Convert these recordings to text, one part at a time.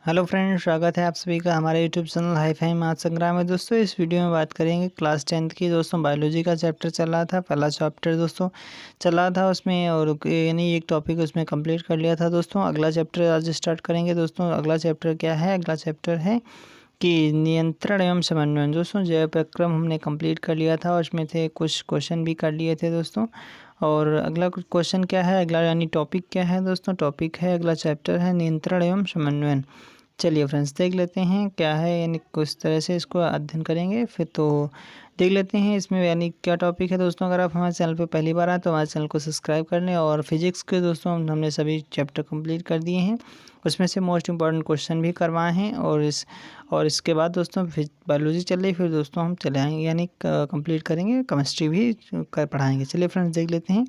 Hello friends, स्वागत है आप सभी का हमारे YouTube channel hi fi math संग्राम में। दोस्तों इस वीडियो में बात करेंगे क्लास 10th की। दोस्तों बायोलॉजी का चैप्टर चल रहा था, पहला चैप्टर दोस्तों चल रहा था उसमें, और यानी एक टॉपिक उसमें कंप्लीट कर लिया था। दोस्तों अगला चैप्टर आज स्टार्ट करेंगे। दोस्तों अगला चैप्टर क्या है? अगला चैप्टर है कि नियंत्रण एवं समन्वय। दोस्तों जय प्रक्रम हमने कंप्लीट कर लिया था और उसमें थे कुछ क्वेश्चन भी कर लिए थे दोस्तों। और अगला क्वेश्चन क्या है, अगला यानी टॉपिक क्या है दोस्तों? टॉपिक है, अगला चैप्टर है नियंत्रण एवं समन्वय। चलिए फ्रेंड्स देख लेते हैं क्या है, यानी किस तरह से इसको अध्ययन करेंगे। फिर तो देख लेते हैं इसमें यानी क्या टॉपिक है। दोस्तों अगर आप हमारे चैनल पर पहली बार आए तो हमारे चैनल को सब्सक्राइब कर लें। और फिजिक्स के दोस्तों हमने सभी चैप्टर कंप्लीट कर दिए हैं, उसमें से मोस्ट इंपॉर्टेंट क्वेश्चन भी करवाए हैं। और इसके बाद दोस्तों बायोलॉजी चल रही, फिर दोस्तों हम चले आएँगे यानी कंप्लीट करेंगे, केमिस्ट्री भी पढ़ाएँगे। चलिए फ्रेंड्स देख लेते हैं।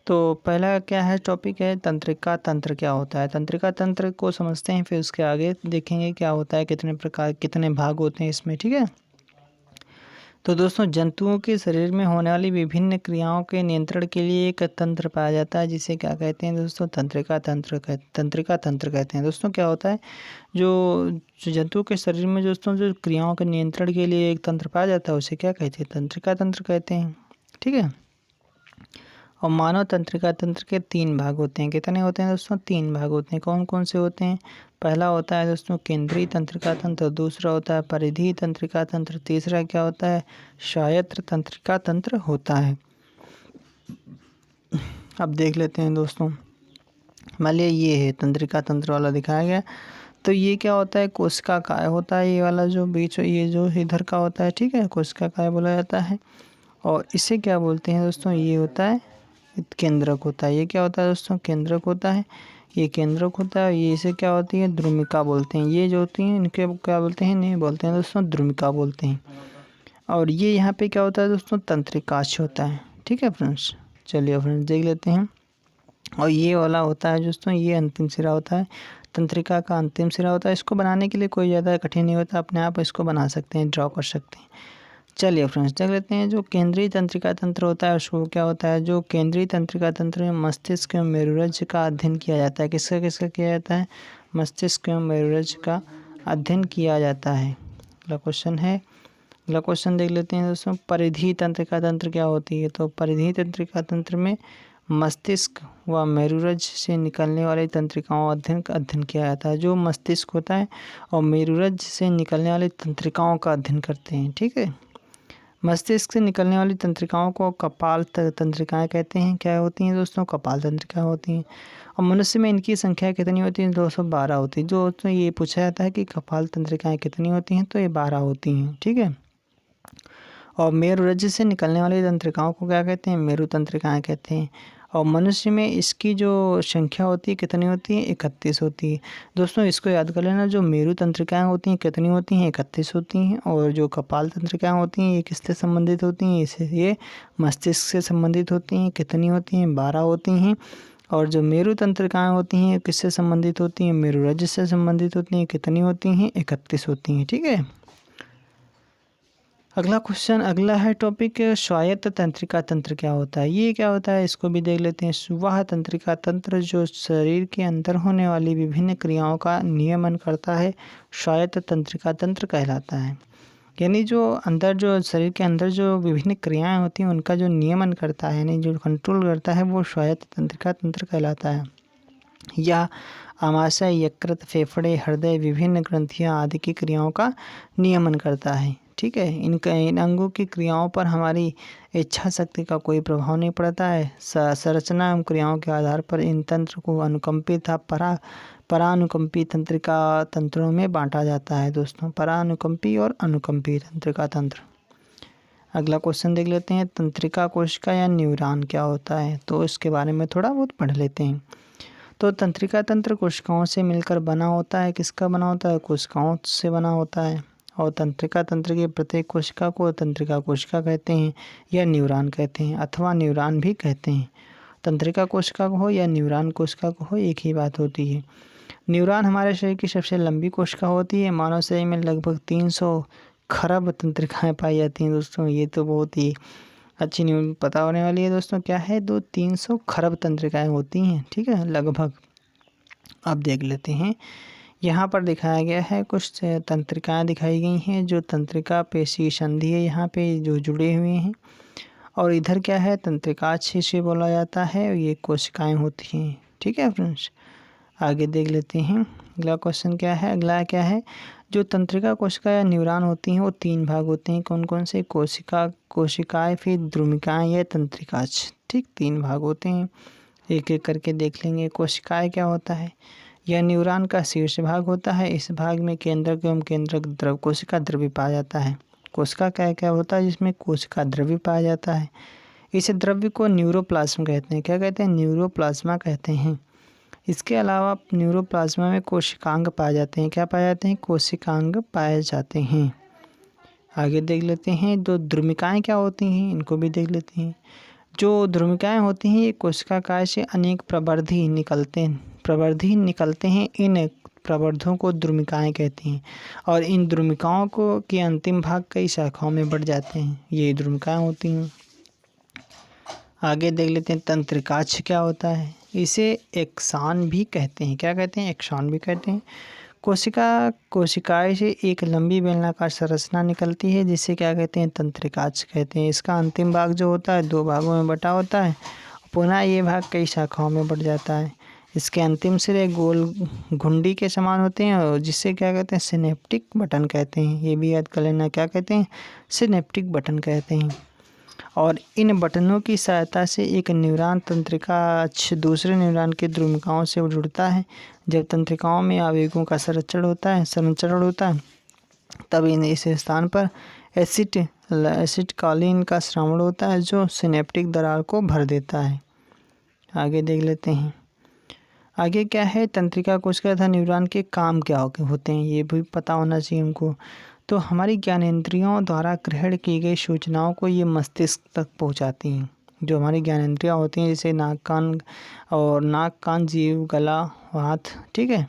तो पहला क्या है, टॉपिक है तंत्रिका तंत्र क्या होता है। तंत्रिका तंत्र को समझते हैं, फिर उसके आगे देखेंगे क्या होता है, कितने प्रकार कितने भाग होते हैं इसमें, ठीक है। तो दोस्तों जंतुओं के शरीर में होने वाली विभिन्न क्रियाओं के नियंत्रण के लिए एक तंत्र पाया जाता है, जिसे क्या कहते हैं दोस्तों? तंत्रिका तंत्र कहते हैं। दोस्तों क्या होता है, जो जंतुओं के शरीर में दोस्तों जो क्रियाओं के नियंत्रण के लिए एक तंत्र पाया जाता है, उसे क्या कहते हैं? तंत्रिका तंत्र कहते हैं, ठीक है। और मानव तंत्रिका तंत्र के 3 भाग होते हैं। कितने होते हैं दोस्तों? 3 भाग होते हैं। कौन कौन से होते हैं? पहला होता है दोस्तों केंद्रीय तंत्रिका तंत्र, दूसरा होता है परिधीय तंत्रिका तंत्र, तीसरा क्या होता है? स्वायत्त तंत्रिका तंत्र होता है। अब देख लेते हैं दोस्तों, मान लिया ये है तंत्रिका तंत्र वाला दिखाया गया, तो ये क्या होता है? कोशिका काय होता है, ये वाला जो बीच ये जो इधर का होता है, ठीक है, कोशिका काय बोला जाता है। और इसे क्या बोलते हैं दोस्तों? ये होता है केंद्रक होता है। ये क्या होता है दोस्तों? केंद्रक होता है, ये केंद्रक होता है। ये इसे क्या होती है? द्रुमिका बोलते हैं। ये जो होती हैं इनके क्या बोलते हैं? नहीं बोलते हैं दोस्तों, द्रुमिका बोलते हैं। और ये यहाँ पे क्या होता है दोस्तों? तंत्रिकाक्ष होता है, ठीक है फ्रेंड्स। चलिए फ्रेंड्स देख लेते हैं। और ये वाला होता है दोस्तों, ये अंतिम सिरा होता है, तंत्रिका का अंतिम सिरा होता है। इसको बनाने के लिए कोई ज़्यादा कठिन नहीं होता, अपने आप इसको बना सकते हैं, ड्रॉ कर सकते हैं। चलिए फ्रेंड्स देख लेते हैं। जो केंद्रीय तंत्रिका तंत्र होता है उसको क्या होता है? जो केंद्रीय तंत्रिका तंत्र में मस्तिष्क एवं मेरुरज्ज का अध्ययन किया जाता है। किसका किसका किया जाता है? मस्तिष्क एवं मेरुरज्ज का अध्ययन किया जाता है। अगला क्वेश्चन है, अगला क्वेश्चन देख लेते हैं दोस्तों। परिधीय तंत्रिका तंत्र क्या होती है? तो परिधीय तंत्रिका तंत्र में मस्तिष्क व मेरुरज्ज से निकलने वाली तंत्रिकाओं अध्ययन किया जाता है। जो मस्तिष्क होता है और मेरुरज्ज से निकलने वाली तंत्रिकाओं का अध्ययन करते हैं, ठीक है। मस्तिष्क से निकलने वाली तंत्रिकाओं को कपाल तंत्रिकाएं कहते हैं। क्या होती हैं दोस्तों? कपाल तंत्रिकाएं होती हैं। और मनुष्य में इनकी संख्या कितनी होती है? 212 होती है। जो तो ये पूछा जाता है कि कपाल तंत्रिकाएं कितनी होती हैं, तो ये 12 होती हैं, ठीक है। और मेरुरज्ज से निकलने वाली तंत्रिकाओं को क्या कहते हैं? मेरु तंत्रिकाएं कहते हैं। और मनुष्य में इसकी जो संख्या होती है कितनी होती है? 31 होती है। दोस्तों इसको याद कर लेना, जो मेरु तंत्रिकाएं होती हैं कितनी होती हैं? 31 होती हैं। और जो कपाल तंत्रिकाएं होती हैं ये किससे संबंधित होती हैं? ये मस्तिष्क से संबंधित होती हैं। कितनी होती हैं? 12 होती हैं। और जो मेरु तंत्रिकाएं होती हैं किससे संबंधित होती हैं? मेरुरज्ज से संबंधित होती हैं। कितनी होती हैं? 31 होती हैं, ठीक है। अगला क्वेश्चन, अगला है टॉपिक स्वायत्त तंत्रिका तंत्र क्या होता है। ये क्या होता है इसको भी देख लेते हैं। वह तंत्रिका तंत्र जो शरीर के अंदर होने वाली विभिन्न क्रियाओं का नियमन करता है, स्वायत्त तंत्रिका तंत्र कहलाता है। यानी जो अंदर जो शरीर के अंदर जो विभिन्न क्रियाएं होती हैं उनका जो नियमन करता है, यानी जो कंट्रोल करता है, वो स्वायत्त तंत्रिका तंत्र कहलाता है। यह आमाशय, यकृत, फेफड़े, हृदय, विभिन्न ग्रंथियां आदि की क्रियाओं का नियमन करता है, ठीक है। इन अंगों की क्रियाओं पर हमारी इच्छा शक्ति का कोई प्रभाव नहीं पड़ता है। संरचना एवं क्रियाओं के आधार पर इन तंत्र को अनुकंपी था परानुकंपी तंत्रिका तंत्रों में बांटा जाता है दोस्तों। परानुकंपी और अनुकंपी तंत्रिका तंत्र। अगला क्वेश्चन देख लेते हैं। तंत्रिका कोशिका या न्यूरॉन क्या होता है, तो इसके बारे में थोड़ा बहुत पढ़ लेते हैं। तो तंत्रिका तंत्र कोशिकाओं से मिलकर बना होता है। किसका बना होता है? कोशिकाओं से बना होता है। और तंत्रिका तंत्र की प्रत्येक कोशिका को तंत्रिका कोशिका कहते हैं या न्यूरॉन कहते हैं, अथवा न्यूरॉन भी कहते हैं। तंत्रिका कोशिका को हो या न्यूरॉन कोशिका को हो, एक ही बात होती है। न्यूरॉन हमारे शरीर की सबसे लंबी कोशिका होती है। मानव शरीर में लगभग 300 खरब तंत्रिकाएं पाई जाती हैं दोस्तों। ये तो बहुत ही अच्छी न्यूज़ पता होने वाली है दोस्तों। क्या है? 300 खरब तंत्रिकाएं होती हैं, ठीक है, लगभग। अब देख लेते हैं यहाँ पर दिखाया गया है कुछ तंत्रिकाएँ दिखाई गई हैं, जो तंत्रिका पेशी संधि है यहाँ पे जो जुड़े हुए हैं। और इधर क्या है, तंत्रिकाक्ष इसे बोला जाता है, और ये कोशिकाएँ होती हैं। ठीक है फ्रेंड्स, आगे देख लेते हैं अगला क्वेश्चन क्या है। अगला क्या है, जो तंत्रिका कोशिका या न्यूरॉन होती हैं वो 3 भाग होते हैं। कौन कौन से, कोशिकाएँ, फिर द्रुमिकाएँ या तंत्रिकाक्ष। ठीक, 3 भाग होते हैं, एक एक करके देख लेंगे। कोशिकाएँ क्या होता है, यह न्यूरॉन का शीर्ष भाग होता है। इस भाग में केंद्रक एवं केंद्रक द्रव कोशिका द्रव्य पाया जाता है। कोशिका क्या क्या होता है, जिसमें कोशिका द्रव्य पाया जाता है। इस द्रव्य को न्यूरोप्लाज्म कहते हैं। क्या कहते हैं, न्यूरोप्लाज्मा कहते हैं। इसके अलावा न्यूरोप्लाज्मा में कोशिकांग पाए जाते हैं। क्या पाए जाते हैं, कोशिकांग पाए जाते हैं। आगे देख लेते हैं, दो द्रुमिकाएँ क्या होती हैं, इनको भी देख लेते हैं। जो द्रुमिकाएँ होती हैं ये कोशिका काय से अनेक प्रवर्धी निकलते हैं। इन प्रवर्धों को द्रुमिकाएँ कहते हैं, और इन द्रुमिकाओं को के अंतिम भाग कई शाखाओं में बढ़ जाते हैं। ये द्रुमिकाएँ होती हैं। आगे देख लेते हैं, तंत्रिकाक्ष क्या होता है। इसे एक्सॉन भी कहते हैं। क्या कहते हैं, एक्सॉन भी कहते हैं। कोशिकाएं से एक लंबी बेलनाकार संरचना निकलती है, जिसे क्या कहते हैं, तंत्रिकाक्ष कहते हैं। इसका अंतिम भाग जो होता है 2 भागों में बटा होता है। पुनः ये भाग कई शाखाओं में बढ़ जाता है। इसके अंतिम सिरे गोल घुंडी के समान होते हैं, और जिसे क्या कहते हैं, सिनेप्टिक बटन कहते हैं। ये भी याद कर लेना, क्या कहते हैं, सिनेप्टिक बटन कहते हैं। और इन बटनों की सहायता से एक न्यूरॉन तंत्रिकाक्ष दूसरे न्यूरॉन के द्रुमिकाओं से जुड़ता है। जब तंत्रिकाओं में आवेगों का संचरण होता है तब इस स्थान पर एसिटिलकोलाइन का स्रावण होता है, जो सिनेप्टिक दरार को भर देता है। आगे देख लेते हैं, आगे क्या है, तंत्रिका कोशिका तथा न्यूरॉन के काम क्या होते हैं, ये भी पता होना चाहिए हमको। तो हमारी ज्ञानेंद्रियों द्वारा ग्रहण की गई सूचनाओं को ये मस्तिष्क तक पहुंचाती हैं। जो हमारी ज्ञानेंद्रियाँ होती हैं, जैसे नाक कान जीभ गला हाथ, ठीक है।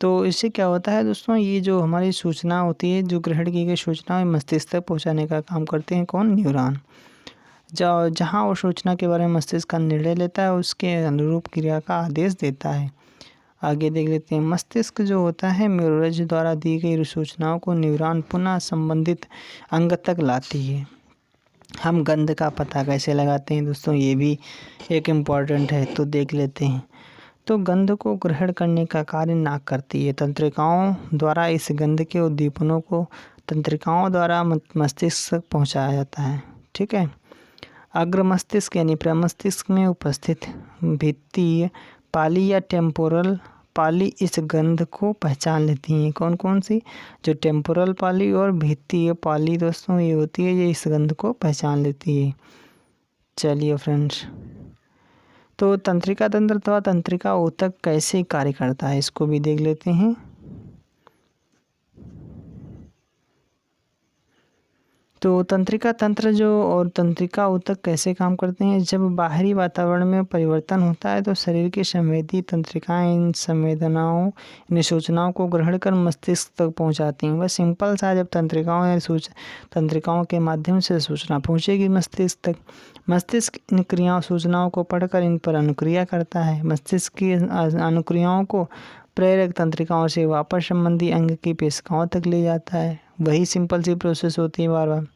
तो इससे क्या होता है दोस्तों, ये जो हमारी सूचना होती है, जो ग्रहण की गई सूचनाएं मस्तिष्क तक पहुँचाने का काम करते हैं। कौन, न्यूरॉन। जहाँ वो सूचना के बारे में मस्तिष्क का निर्णय लेता है, उसके अनुरूप क्रिया का आदेश देता है। आगे देख लेते हैं, मस्तिष्क जो होता है मेरुरज्जु द्वारा दी गई सूचनाओं को न्यूरॉन पुनः संबंधित अंग तक लाती है। हम गंध का पता कैसे लगाते हैं दोस्तों, ये भी एक इम्पॉर्टेंट है, तो देख लेते हैं। तो गंध को ग्रहण करने का कार्य नाक करती है। तंत्रिकाओं द्वारा इस गंध के उद्दीपनों को तंत्रिकाओं द्वारा मस्तिष्क तक पहुँचाया जाता है। ठीक है। अग्र मस्तिष्क यानी प्रमस्तिष्क में उपस्थित भित्तीय पाली या टेम्पोरल पाली इस गंध को पहचान लेती हैं। कौन कौन सी, जो टेम्पोरल पाली और भित्तीय पाली दोस्तों ये होती है, ये इस गंध को पहचान लेती है। चलिए फ्रेंड्स, तो तंत्रिका तंत्र अथवा तंत्रिका ऊतक कैसे कार्य करता है, इसको भी देख लेते हैं। तो तंत्रिका तंत्र और तंत्रिका ऊतक कैसे काम करते हैं। जब बाहरी वातावरण में परिवर्तन होता है तो शरीर की संवेदी तंत्रिकाएं इन सूचनाओं को ग्रहण कर मस्तिष्क तक पहुंचाती हैं। बस सिंपल सा, जब तंत्रिकाओं के माध्यम से सूचना पहुंचेगी मस्तिष्क तक, मस्तिष्क इन सूचनाओं को पढ़कर इन पर अनुक्रिया करता है। मस्तिष्क की अनुक्रियाओं को प्रेरक तंत्रिकाओं से वापस संबंधी अंग की पेशिकाओं तक ले जाता है। वही सिंपल सी प्रोसेस होती है बार बार।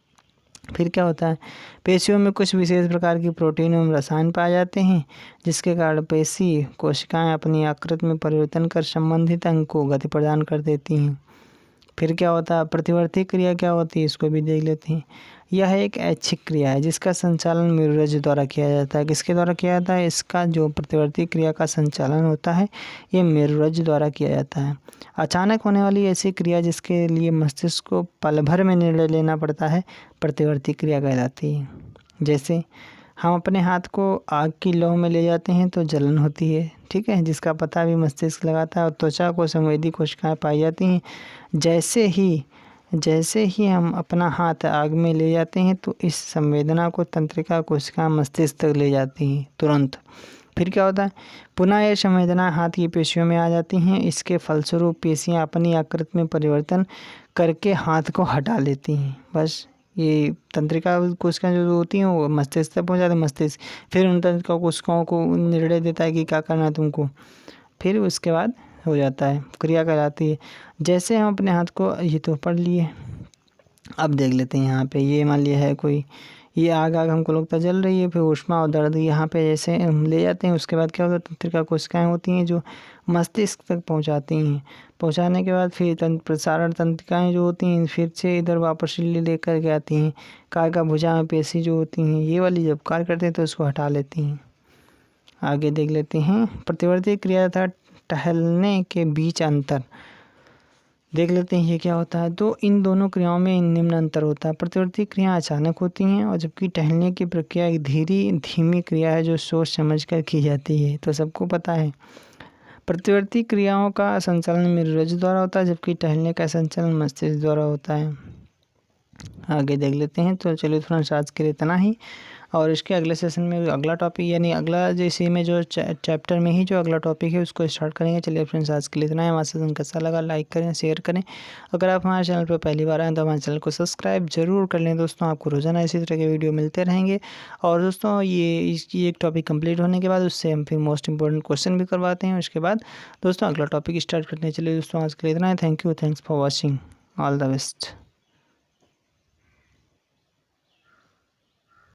फिर क्या होता है, पेशियों में कुछ विशेष प्रकार की प्रोटीन एवं रसायन पाए जाते हैं, जिसके कारण पेशी कोशिकाएं अपनी आकृति में परिवर्तन कर संबंधित अंग को गति प्रदान कर देती हैं। फिर क्या होता है, प्रतिवर्ती क्रिया क्या होती है, इसको भी देख लेते हैं। यह एक ऐच्छिक क्रिया है जिसका संचालन मेरुरज्जु द्वारा किया जाता है। किसके द्वारा किया जाता है, इसका जो प्रतिवर्ती क्रिया का संचालन होता है ये मेरुरज्जु द्वारा किया जाता है। अचानक होने वाली ऐसी क्रिया जिसके लिए मस्तिष्क को पल भर में निर्णय लेना पड़ता है, प्रतिवर्ती क्रिया कहलाती है। जैसे हम अपने हाथ को आग की लौ में ले जाते हैं तो जलन होती है, ठीक है, जिसका पता भी मस्तिष्क लगाता है। और त्वचा को संवेदी कोशिकाएं पाई जाती हैं। जैसे ही हम अपना हाथ आग में ले जाते हैं तो इस संवेदना को तंत्रिका कोशिकाएं मस्तिष्क तक ले जाती हैं तुरंत। फिर क्या होता है, पुनः यह संवेदना हाथ की पेशियों में आ जाती हैं। इसके फलस्वरूप पेशियां अपनी आकृति में परिवर्तन करके हाथ को हटा लेती हैं। बस ये तंत्रिका कोशिकाएं जो होती हैं वो मस्तिष्क तक पहुँच जाती है। मस्तिष्क फिर उन तंत्रिका कोशिकाओं को निर्णय देता है कि क्या करना है तुमको। फिर उसके बाद हो जाता है, क्रिया कहलाती है। जैसे हम अपने हाथ को, ये तो पढ़ लिए, अब देख लेते हैं यहाँ पे। ये मान लिया है कोई, ये आग हमको लगता जल रही है, फिर ऊष्मा और दर्द यहाँ पे जैसे हम ले जाते हैं, उसके बाद क्या होता है, तंत्रिका कोशिकाएं होती हैं जो मस्तिष्क तक पहुँचाती हैं। पहुँचाने के बाद फिर प्रसारण तंत्रिकाएं जो होती हैं फिर से इधर वापस लेकर के आती हैं। काय का भुजा में पेशी जो होती हैं ये वाली जब कार्य करते हैं तो इसको हटा लेती हैं। आगे देख लेते हैं प्रतिवर्ती क्रिया तथा टहलने के बीच अंतर। देख लेते हैं ये क्या होता है। तो इन दोनों क्रियाओं में निम्न अंतर होता है। प्रतिवर्ती क्रिया अचानक होती हैं और जबकि टहलने की प्रक्रिया एक धीमी क्रिया है जो सोच समझ कर की जाती है। तो सबको पता है प्रतिवर्ती क्रियाओं का संचालन मेरुरज्जु द्वारा होता है, जबकि टहलने का संचालन मस्तिष्क द्वारा होता है। आगे देख लेते हैं। तो चलिए फ्रेंड्स आज के लिए इतना ही, और इसके अगले सेशन में अगला टॉपिक यानी अगला जैसे में जो चैप्टर में ही जो अगला टॉपिक है उसको स्टार्ट करेंगे। चलिए फ्रेंड्स आज के लिए इतना है। हमारा सेशन कैसा लगा लाइक करें, शेयर करें। अगर आप हमारे चैनल पर पहली बार आएँ तो हमारे चैनल को सब्सक्राइब जरूर कर लें दोस्तों। आपको रोजाना इसी तरह के वीडियो मिलते रहेंगे। और दोस्तों ये एक टॉपिक कंप्लीट होने के बाद उससे हम फिर मोस्ट इंपॉर्टेंट क्वेश्चन भी करवाते हैं। उसके बाद दोस्तों अगला टॉपिक स्टार्ट करते हैं। चलिए दोस्तों आज के लिए इतना है। Thank you, thanks for watching, all the best.